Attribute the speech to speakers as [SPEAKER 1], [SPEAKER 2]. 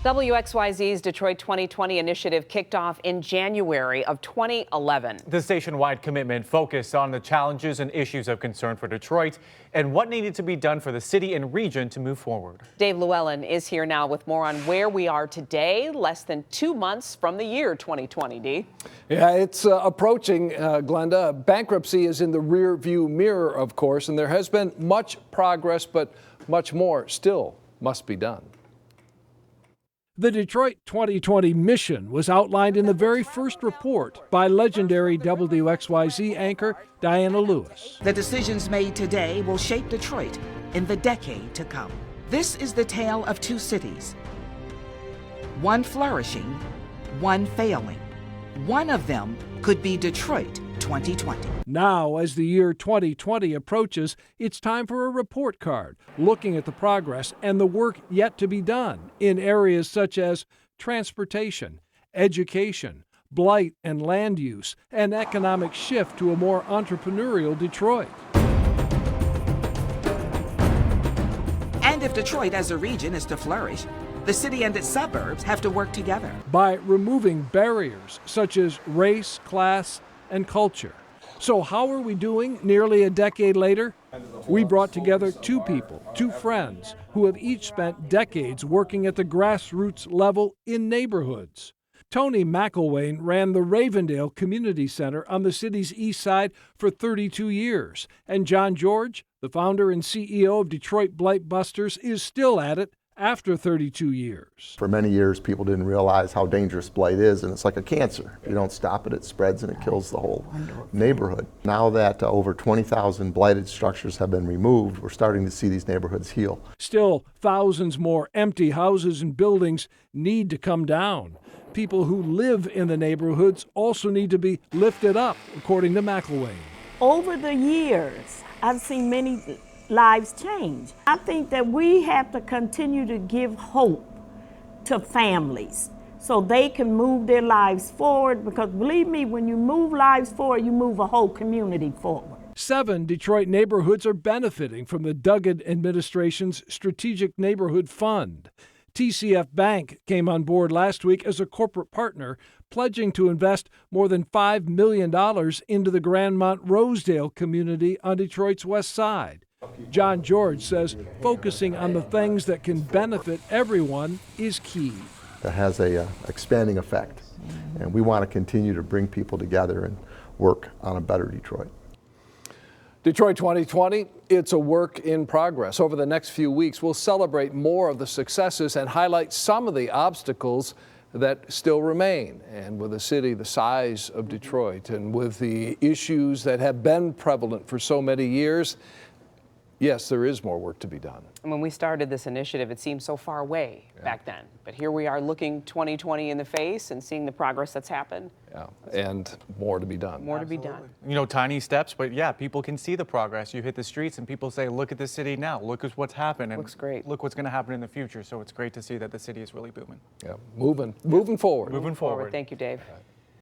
[SPEAKER 1] WXYZ's Detroit 2020 initiative kicked off in January of 2011.
[SPEAKER 2] The station-wide commitment focused on the challenges and issues of concern for Detroit and what needed to be done for the city and region to move forward.
[SPEAKER 1] Dave Llewellyn is here now with more on where we are today, less than 2 months from the year 2020, D.
[SPEAKER 3] Yeah, it's approaching, Glenda. Bankruptcy is in the rear view mirror, of course, and there has been much progress, but much more still must be done.
[SPEAKER 4] The Detroit 2020 mission was outlined in the very first report by legendary WXYZ anchor Diana Lewis.
[SPEAKER 5] The decisions made today will shape Detroit in the decade to come. This is the tale of two cities, one flourishing, one failing. One of them could be Detroit 2020.
[SPEAKER 4] Now, as the year 2020 approaches, it's time for a report card looking at the progress and the work yet to be done in areas such as transportation, education, blight and land use, and economic shift to a more entrepreneurial Detroit.
[SPEAKER 5] And if Detroit as a region is to flourish, the city and its suburbs have to work together.
[SPEAKER 4] By removing barriers such as race, class, and culture. So how are we doing nearly a decade later? We brought together two people, two friends, who have each spent decades working at the grassroots level in neighborhoods. Tony McElwain ran the Ravendale Community Center on the city's east side for 32 years. And John George, the founder and CEO of Detroit Blight Busters, is still at it after 32 years.
[SPEAKER 6] For many years, people didn't realize how dangerous blight is, and it's like a cancer. If you don't stop it, it spreads and it kills the whole neighborhood. Now that over 20,000 blighted structures have been removed, we're starting to see these neighborhoods heal.
[SPEAKER 4] Still, thousands more empty houses and buildings need to come down. People who live in the neighborhoods also need to be lifted up, according to McElwain.
[SPEAKER 7] Over the years, I've seen many lives change. I think that we have to continue to give hope to families so they can move their lives forward, because believe me, when you move lives forward, you move a whole community forward. 7
[SPEAKER 4] Detroit neighborhoods are benefiting from the Duggan administration's Strategic Neighborhood Fund. TCF Bank came on board last week as a corporate partner, pledging to invest more than $5 million into the Grandmont Rosedale community on Detroit's west side. John George says focusing on the things that can benefit everyone is key.
[SPEAKER 6] It has a expanding effect, and we want to continue to bring people together and work on a better Detroit.
[SPEAKER 3] Detroit 2020, it's a work in progress. Over the next few weeks, we'll celebrate more of the successes and highlight some of the obstacles that still remain. And with a city the size of Detroit and with the issues that have been prevalent for so many years, yes, there is more work to be done.
[SPEAKER 1] And when we started this initiative, it seemed so far away back then. But here we are looking 2020 in the face and seeing the progress that's happened.
[SPEAKER 3] Yeah, and more to be done.
[SPEAKER 1] More to be done.
[SPEAKER 2] You know, tiny steps, but yeah, people can see the progress. You hit the streets and people say, look at the city now. Look at what's happened. And
[SPEAKER 1] looks great.
[SPEAKER 2] Look what's going to happen in the future. So it's great to see that the city is really booming.
[SPEAKER 3] Yeah, moving forward.
[SPEAKER 2] Moving forward.
[SPEAKER 1] Thank you, Dave.